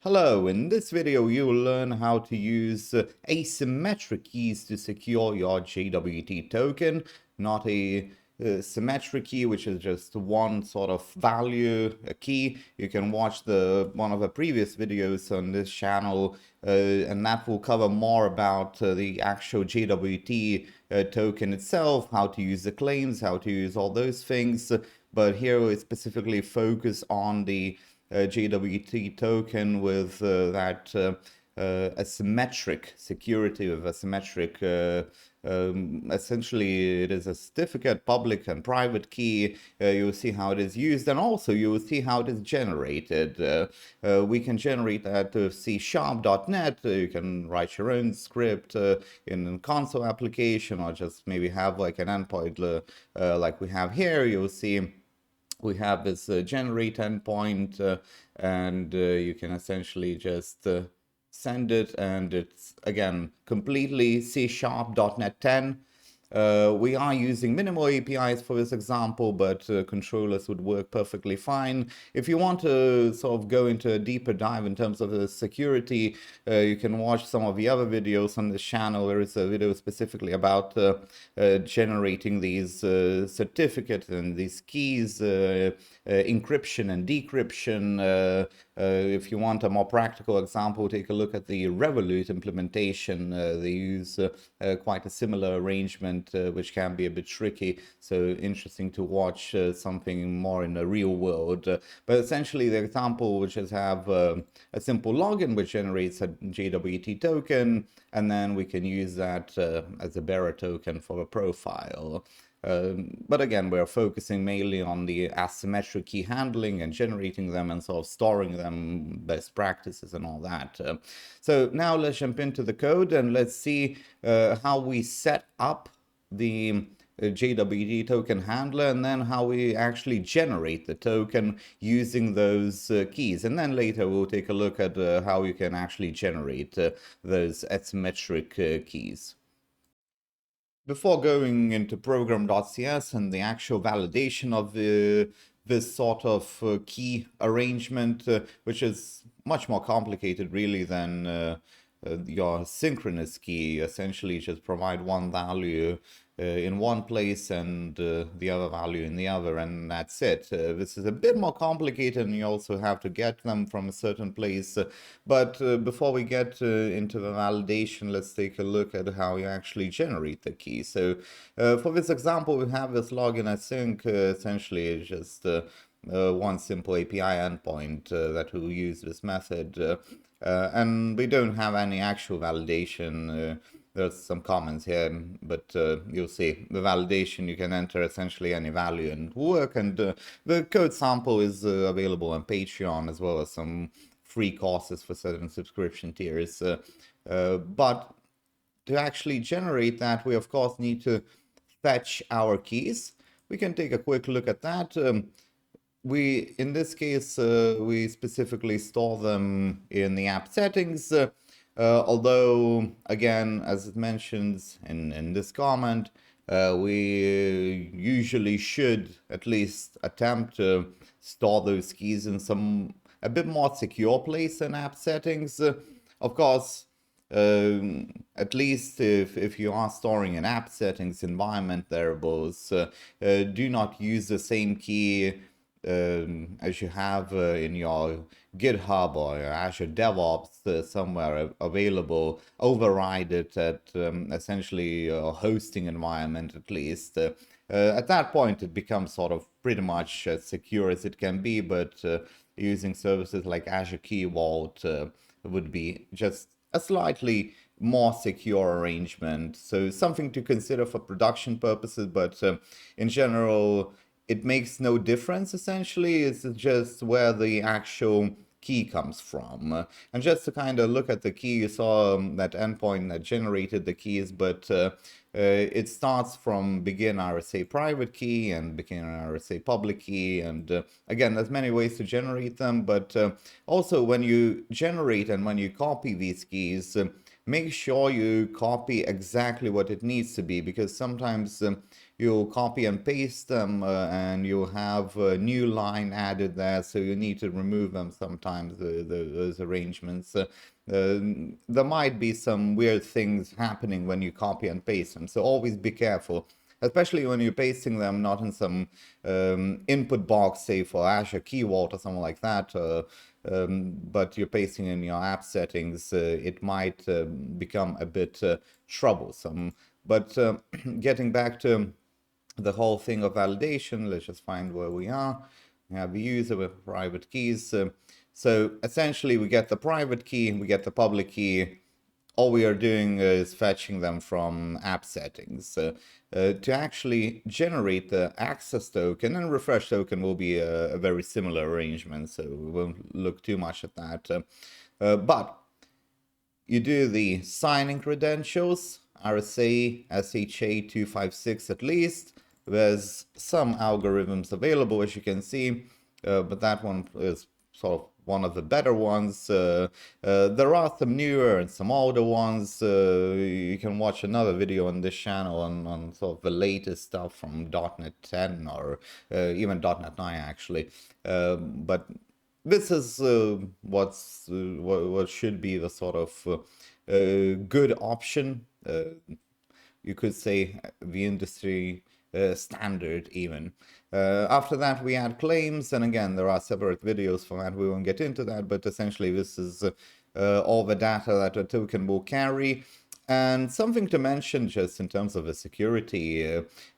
Hello, in this video you will learn how to use asymmetric keys to secure your JWT token, not a symmetric key, which is just one sort of value, a key. You can watch one of the previous videos on this channel, and that will cover more about the actual JWT token itself, how to use the claims, how to use all those things. But here we specifically focus on the JWT token with that asymmetric security, with asymmetric essentially it is a certificate, public and private key. You'll see how it is used, and also you will see how it is generated. We can generate that with C#.NET. You can write your own script in a console application, or just maybe have like an endpoint like we have here. You'll see we have this generate endpoint, and you can essentially just send it, and it's again completely C#.NET 10. We are using minimal APIs for this example, but controllers would work perfectly fine. If you want to sort of go into a deeper dive in terms of the security, you can watch some of the other videos on this channel. There is a video specifically about generating these certificates and these keys, encryption and decryption. If you want a more practical example, take a look at the Revolut implementation. They use quite a similar arrangement, which can be a bit tricky. So interesting to watch something more in the real world. But essentially, the example, which is have a simple login, which generates a JWT token, and then we can use that as a bearer token for a profile. But again, we're focusing mainly on the asymmetric key handling and generating them and sort of storing them, best practices and all that. So now let's jump into the code and let's see how we set up the JWT token handler, and then how we actually generate the token using those keys. And then later we'll take a look at how you can actually generate those asymmetric keys. Before going into Program.cs and the actual validation of this sort of key arrangement, which is much more complicated really than your synchronous key, essentially just provide one value in one place and the other value in the other, and that's it. This is a bit more complicated, and you also have to get them from a certain place. But before we get into the validation, let's take a look at how you actually generate the key. So for this example, we have this login async. Essentially, it's just one simple API endpoint that will use this method. And we don't have any actual validation. There's some comments here, but you'll see the validation. You can enter essentially any value and work. And the code sample is available on Patreon, as well as some free courses for certain subscription tiers. But to actually generate that, we of course need to fetch our keys. We can take a quick look at that. In this case, we specifically store them in the app settings, although, again, as it mentions in this comment, we usually should at least attempt to store those keys in a bit more secure place than app settings. Of course, at least if you are storing in app settings environment variables, do not use the same key as you have in your GitHub or your Azure DevOps somewhere available. Override it at essentially a hosting environment at least. At that point, it becomes sort of pretty much as secure as it can be, but using services like Azure Key Vault would be just a slightly more secure arrangement. So something to consider for production purposes, but in general, it makes no difference, essentially. It's just where the actual key comes from. And just to kind of look at the key, you saw that endpoint that generated the keys, but it starts from begin RSA private key and begin RSA public key. And again, there's many ways to generate them, but also when you generate and when you copy these keys, make sure you copy exactly what it needs to be, because sometimes you'll copy and paste them and you'll have a new line added there, so you need to remove them sometimes, those arrangements. There might be some weird things happening when you copy and paste them, so always be careful, especially when you're pasting them not in some input box, say for Azure Key Vault or something like that, but you're pasting in your app settings. It might become a bit troublesome. But getting back to the whole thing of validation, let's just find where we are. We have the user with private keys. So essentially we get the private key, we get the public key. All we are doing is fetching them from app settings. To actually generate the access token, and refresh token will be a very similar arrangement, so we won't look too much at that. But you do the signing credentials, RSA, SHA 256 at least. There's some algorithms available, as you can see, but that one is sort of one of the better ones. There are some newer and some older ones. You can watch another video on this channel on sort of the latest stuff from .NET 10 or even .NET 9 actually. But this is what should be the sort of good option. You could say the industry standard even. After that we add claims, and again there are separate videos for that, we won't get into that, but essentially this is all the data that a token will carry. And something to mention just in terms of the security,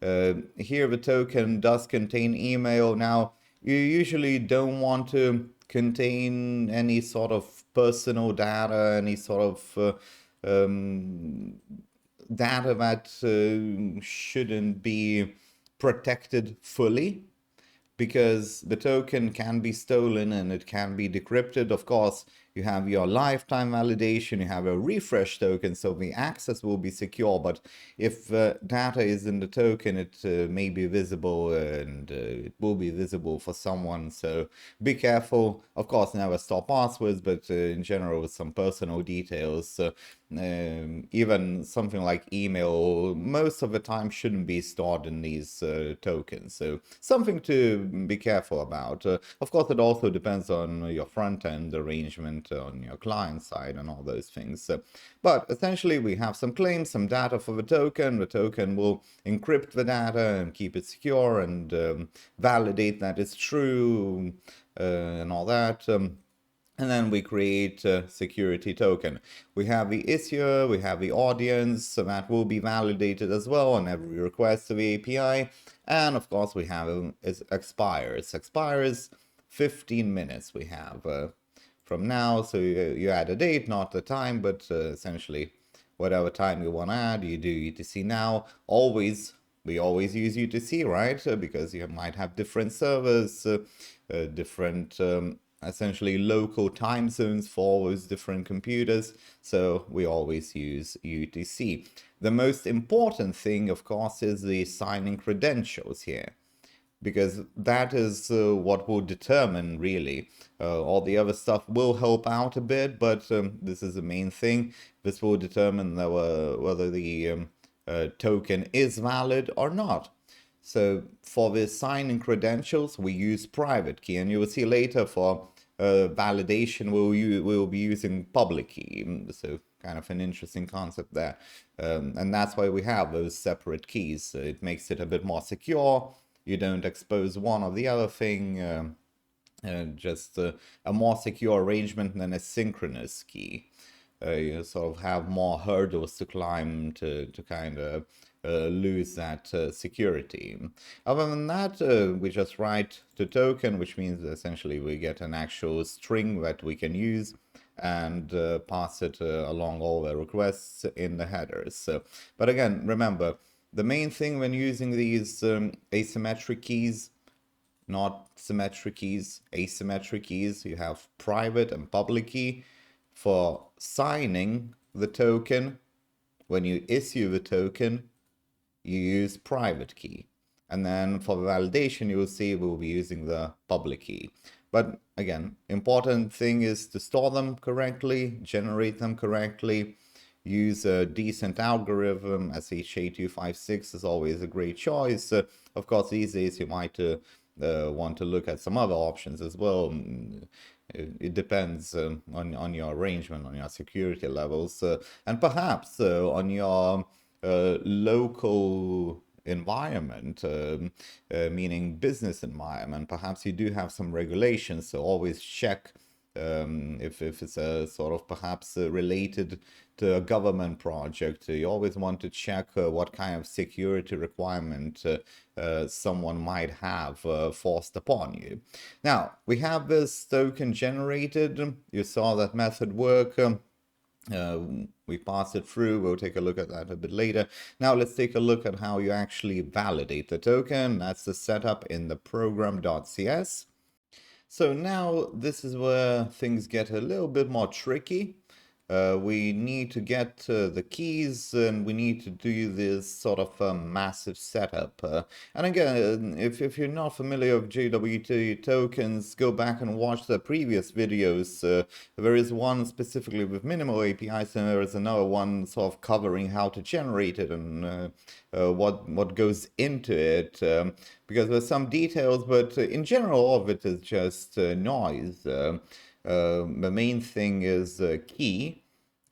here the token does contain email. Now you usually don't want to contain any sort of personal data, any sort of data that shouldn't be protected fully, because the token can be stolen and it can be decrypted. Of course, you have your lifetime validation, you have a refresh token, so the access will be secure. But if data is in the token, it may be visible, and it will be visible for someone. So be careful. Of course, never store passwords, but in general, with some personal details, even something like email, most of the time shouldn't be stored in these tokens. So something to be careful about. Of course, it also depends on your front-end arrangement on your client side and all those things. But essentially, we have some claims, some data for the token. The token will encrypt the data and keep it secure and validate that it's true and all that. And then we create a security token. We have the issuer, we have the audience, so that will be validated as well on every request to the API. And of course, we have it expires. Expires 15 minutes we have from now. So you add a date, not the time, but essentially whatever time you want to add, you do UTC now. We always use UTC, right? Because you might have different servers, different essentially local time zones for all those different computers. So we always use UTC. The most important thing, of course, is the signing credentials here, because that is what will determine really. All the other stuff will help out a bit, but this is the main thing. This will determine whether the token is valid or not. So for the signing credentials, we use private key, and you will see later for validation we'll be using public key. So kind of an interesting concept there, and that's why we have those separate keys. It makes it a bit more secure. You don't expose one or the other thing. Just a more secure arrangement than a synchronous key. You sort of have more hurdles to climb to kind of lose that security. Other than that, we just write to token, which means essentially we get an actual string that we can use and pass it along all the requests in the headers. But again, remember, the main thing when using these asymmetric keys, not symmetric keys, asymmetric keys, you have private and public key. For signing the token, when you issue the token, you use private key. And then for validation, you will see we'll be using the public key. But again, important thing is to store them correctly, generate them correctly, use a decent algorithm. SHA-256 is always a great choice. Of course, these days you might want to look at some other options as well. It depends on your arrangement, on your security levels, and perhaps on your local environment, meaning business environment. Perhaps you do have some regulations, so always check if it's a sort of perhaps related to a government project. You always want to check what kind of security requirement someone might have forced upon you. Now, we have this token generated. You saw that method work. We pass it through. We'll take a look at that a bit later. Now let's take a look at how you actually validate the token. That's the setup in the Program.cs. So now this is where things get a little bit more tricky. We need to get the keys, and we need to do this sort of massive setup. And again, if you're not familiar with JWT tokens, go back and watch the previous videos. There is one specifically with minimal APIs, and there is another one sort of covering how to generate it and what goes into it. Because there's some details, but in general, all of it is just noise. The main thing is key,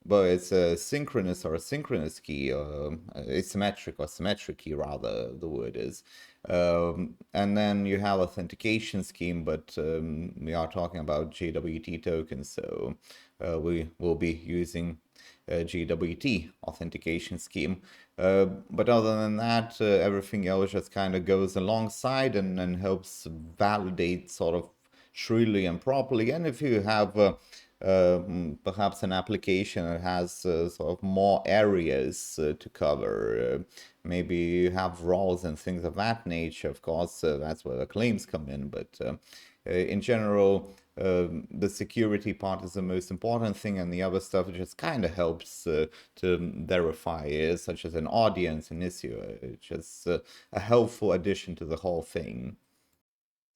but it's a synchronous or asynchronous key, asymmetric or symmetric key, rather, the word is. And then you have authentication scheme, but we are talking about JWT tokens, so we will be using JWT authentication scheme. But other than that, everything else just kind of goes alongside and helps validate sort of truly and properly. And if you have perhaps an application that has sort of more areas to cover, maybe you have roles and things of that nature, of course, that's where the claims come in. But in general, the security part is the most important thing, and the other stuff just kind of helps to verify, such as an audience, an issue. It's just a helpful addition to the whole thing.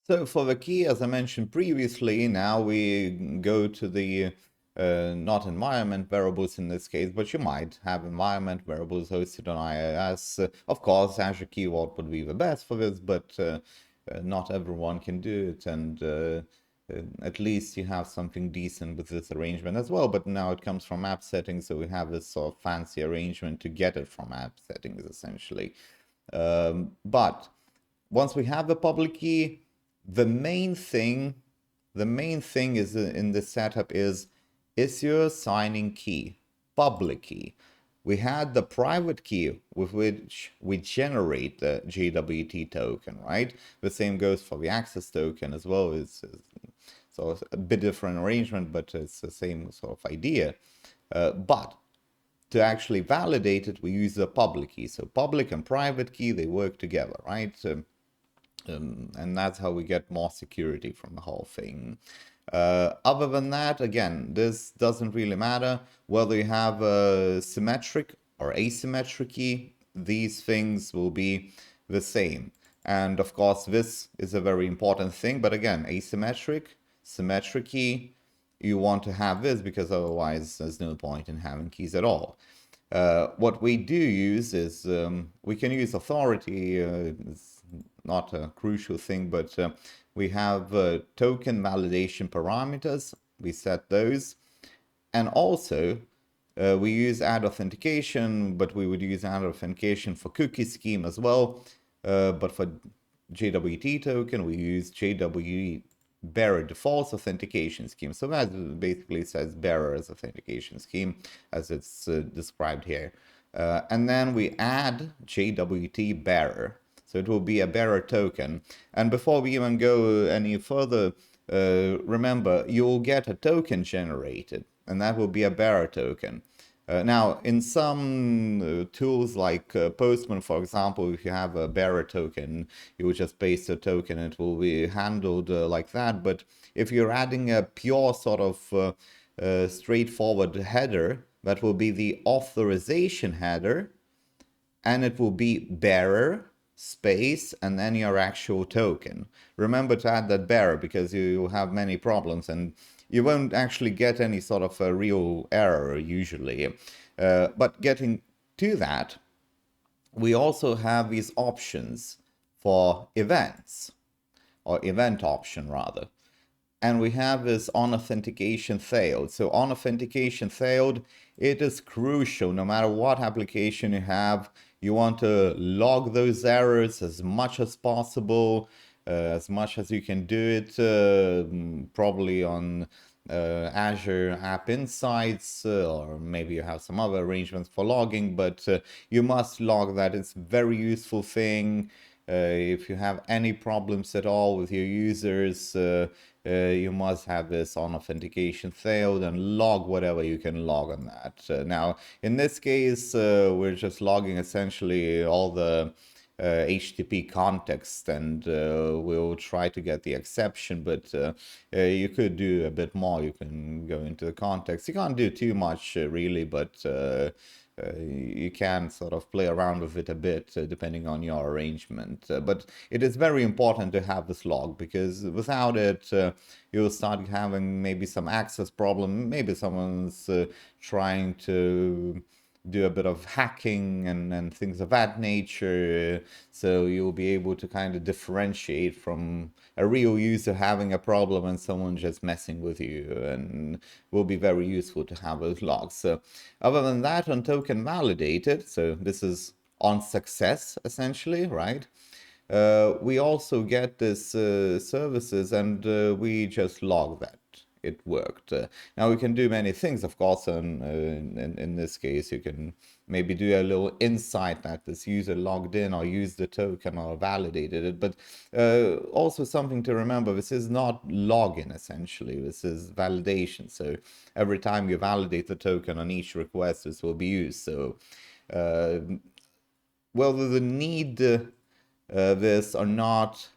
So for the key, as I mentioned previously, now we go to the not environment variables in this case, but you might have environment variables hosted on IIS. Of course, Azure Keyword would be the best for this, but not everyone can do it, and at least you have something decent with this arrangement as well. But now it comes from app settings, so we have this sort of fancy arrangement to get it from app settings, essentially. But once we have the public key, the main thing is in this setup is IssuerSigningKey, public key. We had the private key with which we generate the JWT token, right? The same goes for the access token as well. It's so a bit different arrangement, but it's the same sort of idea. But to actually validate it, we use the public key. So public and private key, they work together, right? And that's how we get more security from the whole thing. Other than that, again, this doesn't really matter whether you have a symmetric or asymmetric key. These things will be the same. And of course, this is a very important thing. But again, asymmetric, symmetric key, you want to have this because otherwise there's no point in having keys at all. What we do use is we can use authority. It's not a crucial thing, but we have token validation parameters. We set those. And also, we use AddAuthentication, but we would use AddAuthentication for cookie scheme as well. But for JWT token, we use JWT-bearer default authentication scheme. So that basically says bearer as authentication scheme, as it's described here. And then we add JWT-bearer. So it will be a bearer token. And before we even go any further, remember, you will get a token generated, and that will be a bearer token. Now, in some tools like Postman, for example, if you have a bearer token, you will just paste a token and it will be handled like that. But if you're adding a pure sort of straightforward header, that will be the authorization header, and it will be bearer space and then your actual token. Remember to add that bearer because you have many problems and you won't actually get any sort of a real error usually. But getting to that, we also have these options for events, or event option rather. And we have this OnAuthenticationFailed. So OnAuthenticationFailed, it is crucial. No matter what application you have, you want to log those errors as much as possible, as much as you can do it, probably on Azure App Insights, or maybe you have some other arrangements for logging, but you must log that. It's a very useful thing. If you have any problems at all with your users, you must have this OnAuthenticationFailed and log whatever you can log on that. Now, in this case, we're just logging essentially all the HTTP context, and we'll try to get the exception, but you could do a bit more. You can go into the context. You can't do too much really, but you can sort of play around with it a bit depending on your arrangement. But it is very important to have this log, because without it, you'll start having maybe some access problem. Maybe someone's trying to do a bit of hacking and things of that nature. So you'll be able to kind of differentiate from a real user having a problem and someone just messing with you, and will be very useful to have those logs. So other than that, on OnTokenValidated, so this is on success essentially, right? We also get this services, and we just log that it worked. Now we can do many things, of course, and in this case you can maybe do a little insight that this user logged in or used the token or validated it. But also something to remember, this is not login essentially, this is validation. So every time you validate the token on each request, this will be used. So whether the need this or not,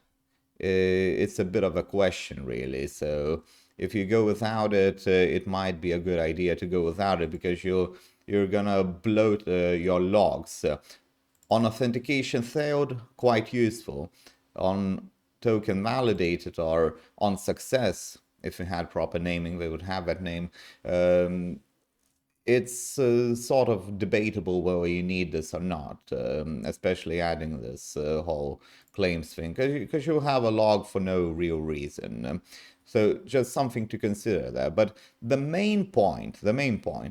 it's a bit of a question really. So if you go without it, it might be a good idea to go without it, because you're gonna bloat your logs. OnAuthenticationFailed, quite useful. On token validated or on success, if you had proper naming, they would have that name. It's sort of debatable whether you need this or not, especially adding this whole claims thing, because you'll have a log for no real reason. So just something to consider there. But the main point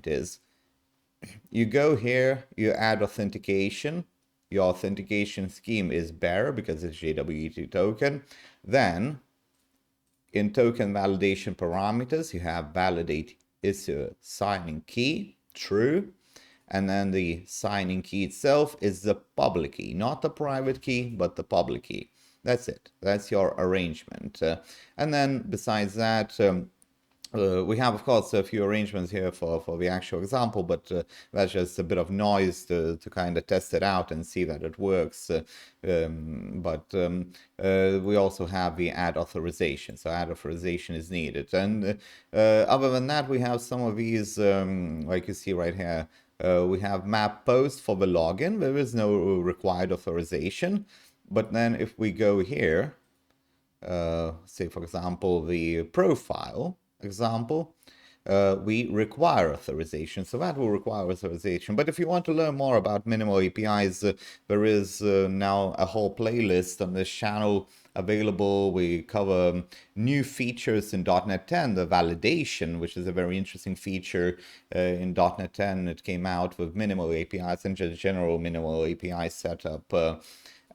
is, you go here, you add authentication. Your authentication scheme is bearer because it's JWT token. Then in token validation parameters, you have validate IssuerSigningKey, true. And then the signing key itself is the public key, not the private key, but the public key. That's it. That's your arrangement. And then besides that, we have, of course, a few arrangements here for the actual example, but that's just a bit of noise to kind of test it out and see that it works. We also have the add authorization. So add authorization is needed. And other than that, we have some of these, like you see right here. We have map post for the login. There is no required authorization. But then if we go here, say, for example, the profile example, we require authorization. So that will require authorization. But if you want to learn more about minimal APIs, there is now a whole playlist on this channel available. We cover new features in .NET 10, the validation, which is a very interesting feature in .NET 10. It came out with minimal APIs and just general minimal API setup.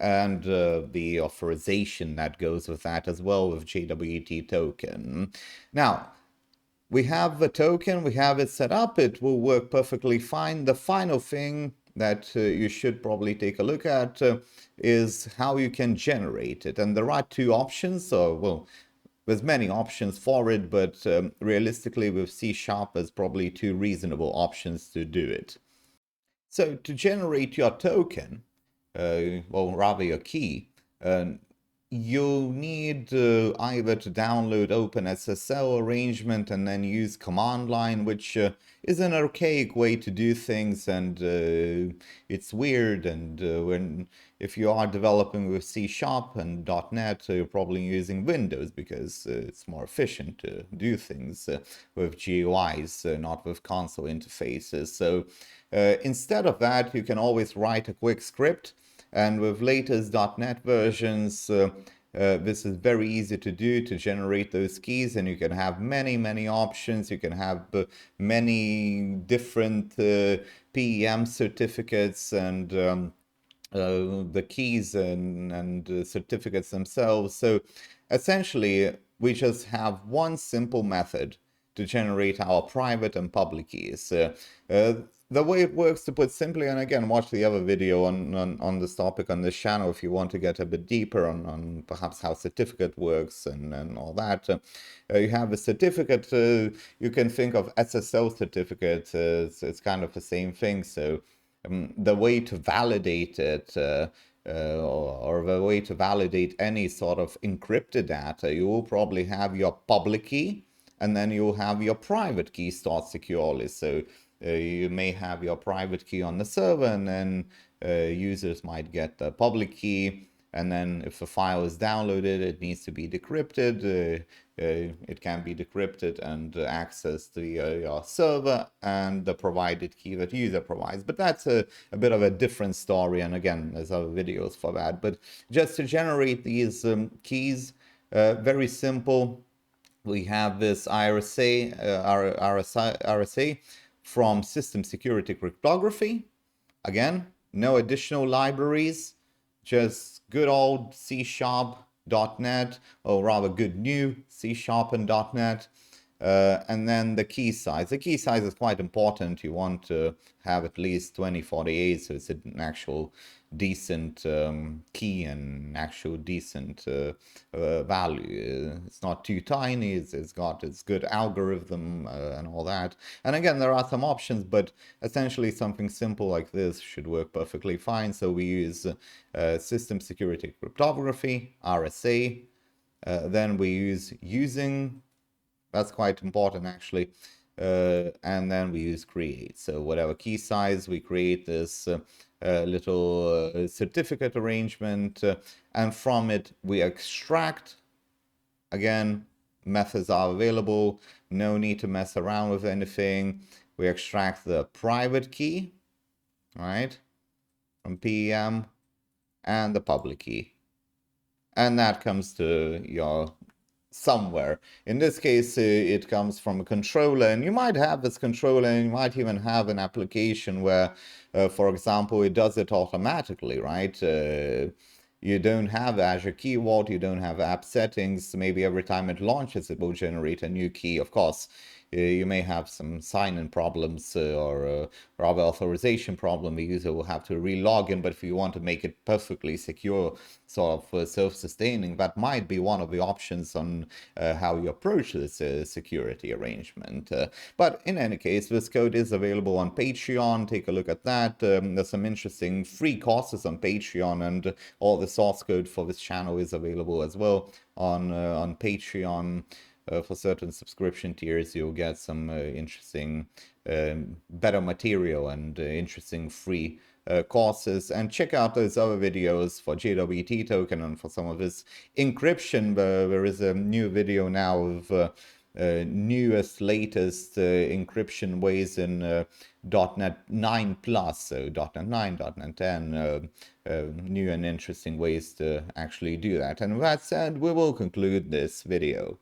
And the authorization that goes with that as well with JWT Token. Now, we have the token, we have it set up, it will work perfectly fine. The final thing that you should probably take a look at is how you can generate it. And there are two options, well, there's many options for it, but realistically with C# there's probably two reasonable options to do it. So to generate your token, well, rather your key, you'll need either to download OpenSSL arrangement and then use command line, which is an archaic way to do things, and it's weird. And if you are developing with C# and .NET, you're probably using Windows because it's more efficient to do things with GUIs, not with console interfaces. So instead of that, you can always write a quick script. And with latest .NET versions, this is very easy to do, to generate those keys, and you can have many options. You can have many different PEM certificates and the keys and certificates themselves. So essentially, we just have one simple method to generate our private and public keys. The way it works, to put simply, and again, watch the other video on this topic on this channel if you want to get a bit deeper on perhaps how certificate works and all that. You have a certificate, you can think of SSL certificate, it's kind of the same thing. So the way to validate it, or the way to validate any sort of encrypted data, you will probably have your public key, and then you'll have your private key stored securely. So you may have your private key on the server, and then users might get the public key. And then if the file is downloaded, it needs to be decrypted. It can be decrypted and accessed via your server and the provided key that user provides. But that's a bit of a different story. And again, there's other videos for that. But just to generate these keys, very simple. We have this RSA from System Security Cryptography. Again, no additional libraries, just good old C# .NET, or rather good new C# and .NET. And then the key size. The key size is quite important. You want to have at least 2048, so it's an actual decent key and actual decent value. It's not too tiny. It's got its good algorithm and all that. And again, there are some options, but essentially something simple like this should work perfectly fine. So we use System Security Cryptography, RSA. Then we use using. That's quite important, actually. And then we use create. So whatever key size, we create this little certificate arrangement, and from it we extract. Again, methods are available. No need to mess around with anything. We extract the private key, right, from PEM, and the public key. And that comes to your somewhere. In this case, it comes from a controller, and you might have this controller, and you might even have an application where, for example, it does it automatically, right? You don't have Azure Key Vault, you don't have app settings. Maybe every time it launches, it will generate a new key. Of course, you may have some sign-in problems or other authorization problem. The user will have to re-log in, but if you want to make it perfectly secure, sort of self-sustaining, that might be one of the options on how you approach this security arrangement. But in any case, this code is available on Patreon. Take a look at that. There's some interesting free courses on Patreon, and all the source code for this channel is available as well on Patreon. For certain subscription tiers, you'll get some interesting, better material and interesting free courses. And check out those other videos for JWT Token and for some of this encryption. There is a new video now of newest, latest encryption ways in .NET 9 Plus, so .NET 9, .NET 10, new and interesting ways to actually do that. And with that said, we will conclude this video.